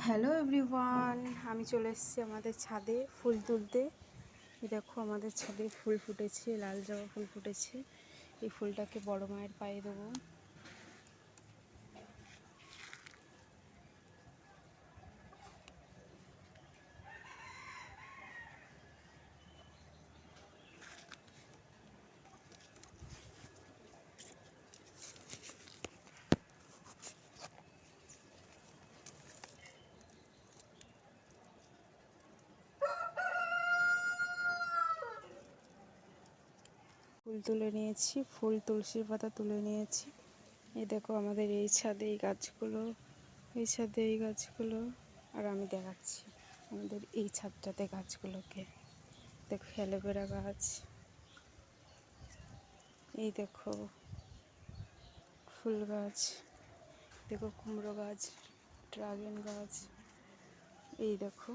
Hello everyone, আমি চলে এসেছি আমাদের ছাদে ফুল তুলতে। দেখো আমাদের ছাদে ফুল ফুটেছে, লাল জবা ফুল ফুটেছে। এই ফুলটাকে বড় মায়ের পায়ে দেবো। ফুল তুলে নিয়েছি, ফুল তুলসীর পাতা তুলে নিয়েছি। এই দেখো আমাদের এই ছাদে এই গাছগুলো, এই ছাদে এই গাছগুলো, আর আমি দেখাচ্ছি আমাদের এই ছাদটাতে গাছগুলোকে। দেখো অ্যালোভেরা গাছ, এই দেখো ফুল গাছ, দেখো কুমড়ো গাছ, ড্রাগন গাছ, এই দেখো